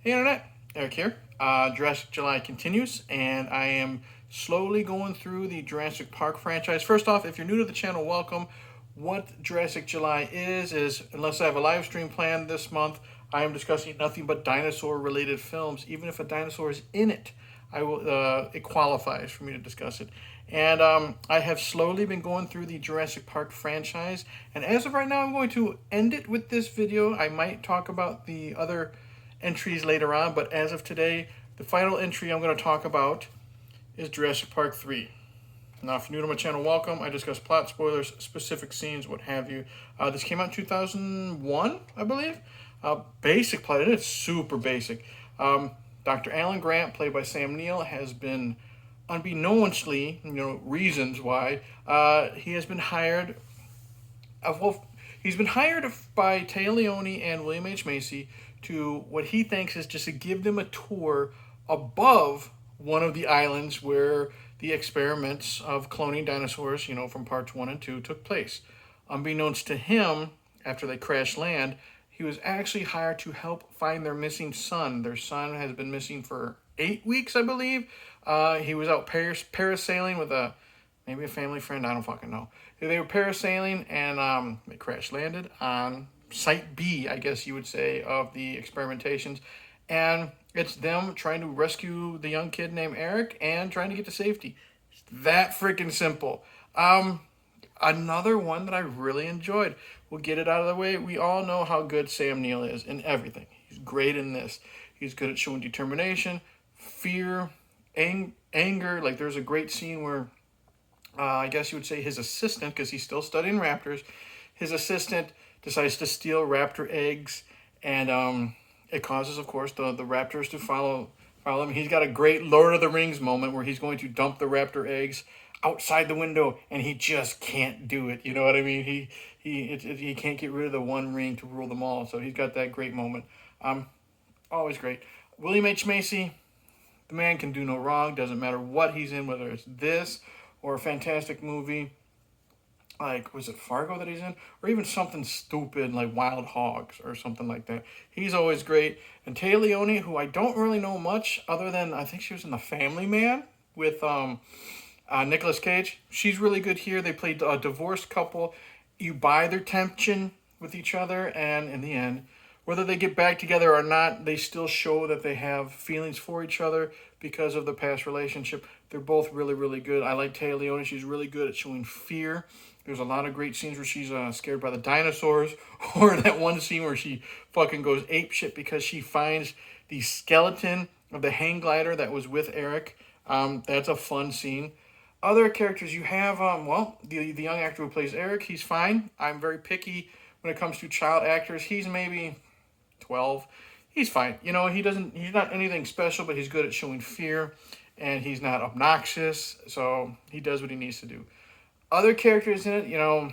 Hey Internet, Eric here. Jurassic July continues, and I am slowly going through the Jurassic Park franchise. First off, if you're new to the channel, welcome. What Jurassic July is unless I have a live stream planned this month, I am discussing nothing but dinosaur-related films. Even if a dinosaur is in it, I will. It qualifies for me to discuss it. And I have slowly been going through the Jurassic Park franchise, and as of right now, I'm going to end it with this video. I might talk about the other entries later on, but as of today, the final entry I'm going to talk about is Jurassic Park 3. Now, if you're new to my channel, welcome. I discuss plot spoilers, specific scenes, what have you. This came out in 2001, I believe. Basic plot, it is super basic. Dr. Alan Grant, played by Sam Neill, has been, unbeknownstly, reasons why, he has been hired. He's been hired by Téa Leoni and William H. Macy to what he thinks is just to give them a tour above one of the islands where the experiments of cloning dinosaurs, from parts 1 and 2 took place. Unbeknownst to him, after they crash land, he was actually hired to help find their missing son. Their son has been missing for 8 weeks, I believe. He was out parasailing with maybe a family friend, I don't fucking know. They were parasailing and they crash landed on Site B, I guess you would say, of the experimentations. And it's them trying to rescue the young kid named Eric and trying to get to safety. It's that freaking simple. Another one that I really enjoyed. We'll get it out of the way. We all know how good Sam Neill is in everything. He's great in this. He's good at showing determination, fear, anger. Like there's a great scene where I guess you would say his assistant, because he's still studying raptors, his assistant decides to steal raptor eggs, and it causes, of course, the raptors to follow him. He's got a great Lord of the Rings moment where he's going to dump the raptor eggs outside the window, and he just can't do it. You know what I mean? He can't get rid of the one ring to rule them all. So he's got that great moment. Always great. William H. Macy, the man can do no wrong. Doesn't matter what he's in, whether it's this or a fantastic movie like, was it Fargo that he's in? Or even something stupid like Wild Hogs or something like that. He's always great. And Téa Leoni, who I don't really know much other than I think she was in The Family Man with Nicolas Cage. She's really good here. They played a divorced couple. You buy their tension with each other, and in the end, whether they get back together or not, they still show that they have feelings for each other because of the past relationship. They're both really, really good. I like Téa Leoni. She's really good at showing fear. There's a lot of great scenes where she's scared by the dinosaurs, or that one scene where she fucking goes apeshit because she finds the skeleton of the hang glider that was with Eric. That's a fun scene. Other characters you have, the young actor who plays Eric, he's fine. I'm very picky when it comes to child actors. He's maybe 12. He's fine. He's not anything special, but he's good at showing fear, and he's not obnoxious, so he does what he needs to do. Other characters in it,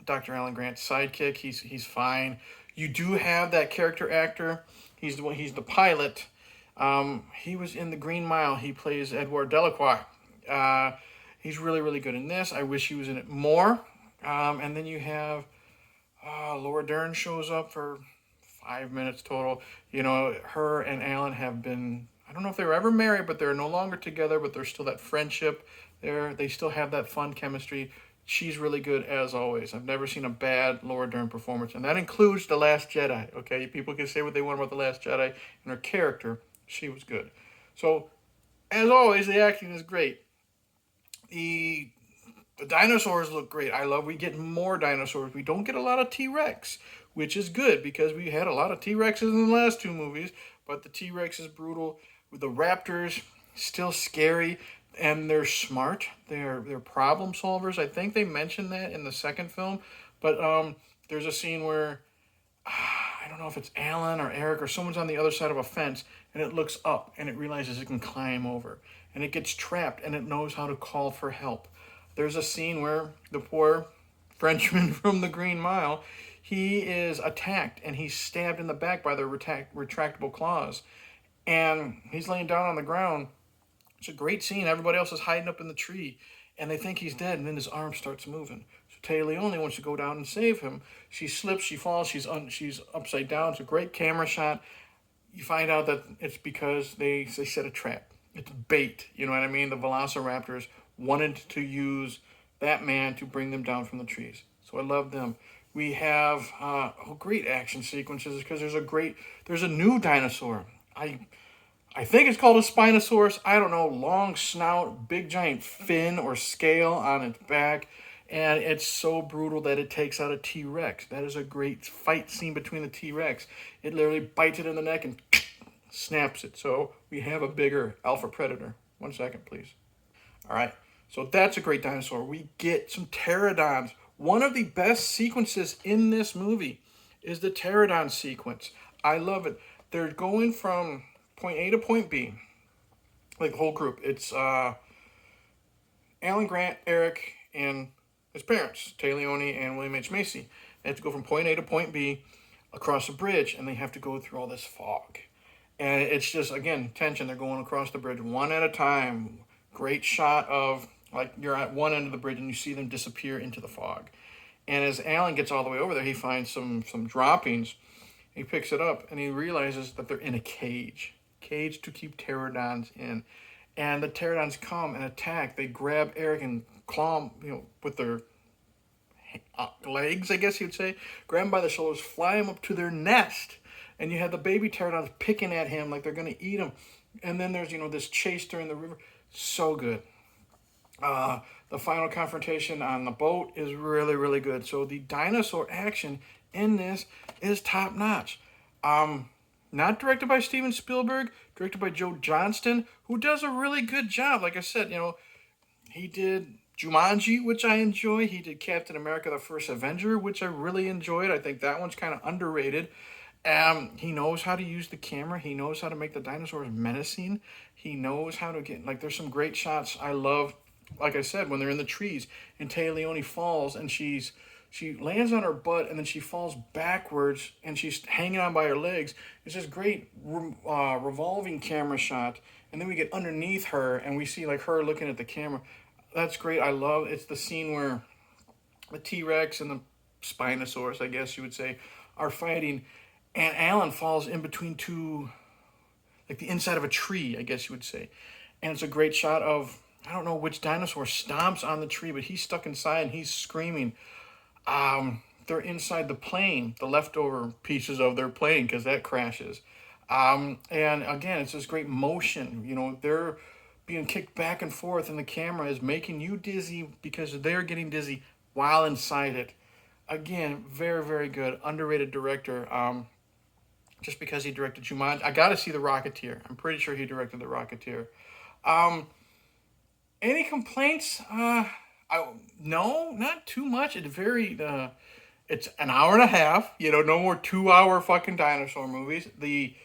Dr. Alan Grant's sidekick, he's fine. You do have that character actor. He's the pilot. He was in The Green Mile. He plays Edward Delacroix. He's really, really good in this. I wish he was in it more. And then you have Laura Dern shows up for 5 minutes total. Her and Alan have been, I don't know if they were ever married, but they're no longer together, but there's still that friendship there. They still have that fun chemistry. She's really good as always. I've never seen a bad Laura Dern performance, and that includes The Last Jedi. Okay, people can say what they want about The Last Jedi, and her character, she was good. So, as always, the acting is great. The dinosaurs look great. We get more dinosaurs. We don't get a lot of T-Rex, which is good because we had a lot of T-Rexes in the last two movies, but the T-Rex is brutal. With the raptors, still scary, and they're smart. They're problem solvers. I think they mentioned that in the second film, but there's a scene where I don't know if it's Alan or Eric or someone's on the other side of a fence, and it looks up and it realizes it can climb over, and it gets trapped, and it knows how to call for help. There's a scene where the poor Frenchman from The Green Mile, he is attacked and he's stabbed in the back by the retractable claws, and he's laying down on the ground. It's a great scene. Everybody else is hiding up in the tree, and they think he's dead, and then his arm starts moving. So Téa Leoni wants to go down and save him. She slips, she falls, she's upside down. It's a great camera shot. you find out that it's because they set a trap. It's bait. You know what I mean? The velociraptors wanted to use that man to bring them down from the trees. So I love them. We have great action sequences because there's a new dinosaur. I think it's called a Spinosaurus. I don't know. Long snout, big giant fin or scale on its back. And it's so brutal that it takes out a T-Rex. That is a great fight scene between the T-Rex. It literally bites it in the neck and snaps it. So we have a bigger alpha predator. 1 second, please. All right. So that's a great dinosaur. We get some pterodons. One of the best sequences in this movie is the pterodon sequence. I love it. They're going from point A to point B, like the whole group. It's Alan Grant, Eric, and his parents, Tay Leone and William H. Macy. They have to go from point A to point B across a bridge, and they have to go through all this fog. And it's just, again, tension. They're going across the bridge one at a time. Great shot of, like, you're at one end of the bridge and you see them disappear into the fog. And as Alan gets all the way over there, he finds some droppings. He picks it up and he realizes that they're in a cage to keep pterodons in. And the pterodons come and attack. They grab Eric and claw him, with their legs, I guess you'd say. Grab him by the shoulders, fly him up to their nest. And you have the baby pterodons picking at him like they're going to eat him. And then there's, this chase during the river. So good. The final confrontation on the boat is really, really good. So the dinosaur action in this is top notch. Not directed by Steven Spielberg, directed by Joe Johnston, who does a really good job. Like I said, he did Jumanji, which I enjoy. He did Captain America: The First Avenger, which I really enjoyed. I think that one's kind of underrated. He knows how to use the camera. He knows how to make the dinosaurs menacing. He knows how to there's some great shots I love. Like I said, when they're in the trees and Tay Leone falls and she lands on her butt and then she falls backwards and she's hanging on by her legs. It's this great revolving camera shot. And then we get underneath her and we see her looking at the camera. That's great. I love it's the scene where the T-Rex and the Spinosaurus, I guess you would say, are fighting. And Alan falls in between two, the inside of a tree, I guess you would say. And it's a great shot of, I don't know which dinosaur stomps on the tree, but he's stuck inside and he's screaming. They're inside the plane, the leftover pieces of their plane, because that crashes. And again, it's this great motion. They're being kicked back and forth, and the camera is making you dizzy because they're getting dizzy while inside it. Again, very, very good. Underrated director. Just because he directed Jumanji. I got to see The Rocketeer. I'm pretty sure he directed The Rocketeer. Any complaints? No, not too much. It's an hour and a half. No more 2-hour fucking dinosaur movies. The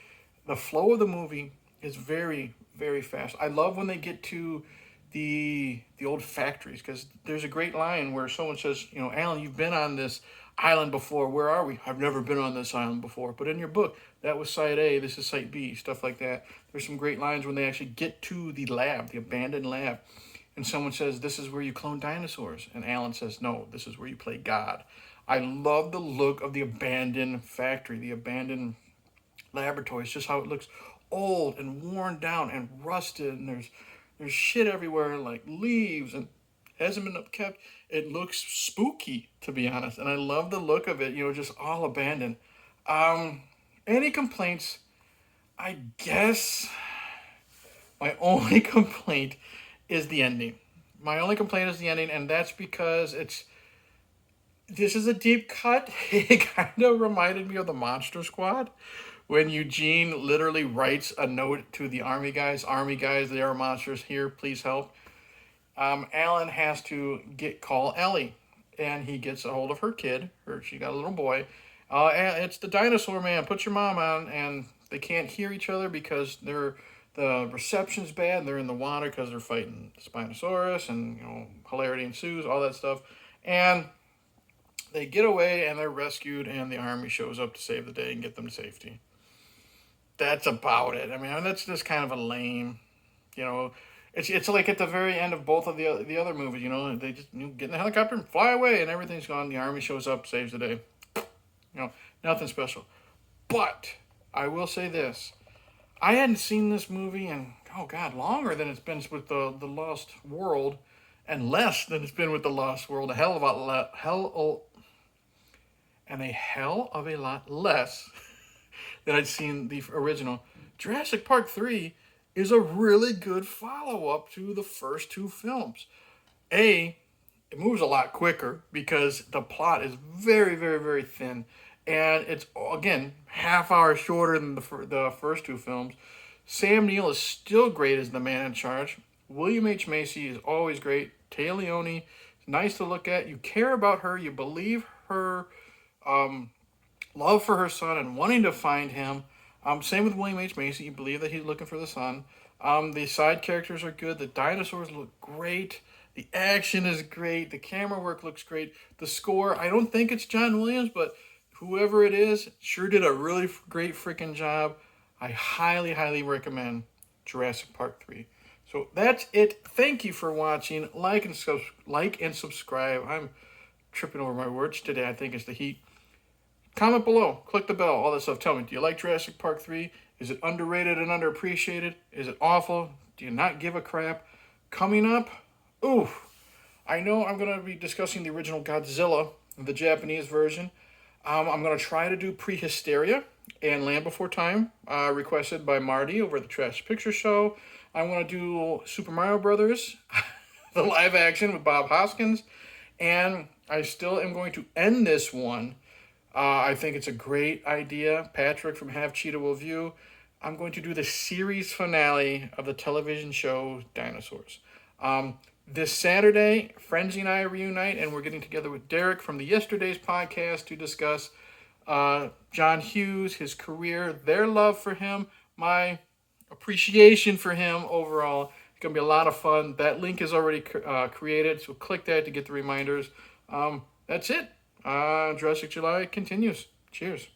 flow of the movie is very, very fast. I love when they get to the old factories, because there's a great line where someone says, Alan, you've been on this island before. Where are we? I've never been on this island before. But in your book, that was Site A, this is Site B, stuff like that. There's some great lines when they actually get to the lab, the abandoned lab. And someone says, this is where you clone dinosaurs. And Alan says, no, this is where you play God. I love the look of the abandoned factory, the abandoned laboratory. It's just how it looks old and worn down and rusted. And there's shit everywhere, like leaves, and hasn't been upkept. It looks spooky, to be honest. And I love the look of it, just all abandoned. Any complaints? I guess my only complaint is the ending. My only complaint is the ending, and that's because this is a deep cut. It kind of reminded me of the Monster Squad, when Eugene literally writes a note to the army guys, there are monsters here, please help. Alan has to call Ellie, and he gets a hold of her kid. She got a little boy. It's the dinosaur man, put your mom on, and they can't hear each other because the reception's bad. They're in the water because they're fighting Spinosaurus, and hilarity ensues, all that stuff. And they get away and they're rescued, and the army shows up to save the day and get them to safety. That's about it. I mean, that's just kind of a lame, it's like at the very end of both of the other movies, they just get in the helicopter and fly away and everything's gone. The army shows up, saves the day. Nothing special. But I will say this. I hadn't seen this movie in, oh God, longer than it's been with the Lost World, and less than it's been with the Lost World. A hell of a lot, and a hell of a lot less than I'd seen the original. Jurassic Park 3 is a really good follow up to the first two films. It moves a lot quicker because the plot is very, very, very thin. And it's, again, half hour shorter than the first two films. Sam Neill is still great as the man in charge. William H. Macy is always great. Tay Leone is nice to look at. You care about her. You believe her love for her son and wanting to find him. Same with William H. Macy. You believe that he's looking for the son. The side characters are good. The dinosaurs look great. The action is great. The camera work looks great. The score, I don't think it's John Williams, but whoever it is sure did a really great freaking job. I highly, highly recommend Jurassic Park 3. So that's it. Thank you for watching. Like and subscribe. I'm tripping over my words today. I think it's the heat. Comment below. Click the bell. All that stuff. Tell me, do you like Jurassic Park 3? Is it underrated and underappreciated? Is it awful? Do you not give a crap? Coming up, ooh, I know I'm going to be discussing the original Godzilla, the Japanese version. I'm going to try to do Prehysteria and Land Before Time, requested by Marty over at the Trash Picture Show. I want to do Super Mario Brothers, the live action with Bob Hoskins. And I still am going to end this one. I think it's a great idea. Patrick from Half Cheetah Will View. I'm going to do the series finale of the television show Dinosaurs. This Saturday, Frenzy and I reunite, and we're getting together with Derek from the Yesterday's podcast to discuss John Hughes, his career, their love for him, my appreciation for him overall. It's going to be a lot of fun. That link is already created, so click that to get the reminders. That's it. Jurassic July continues. Cheers.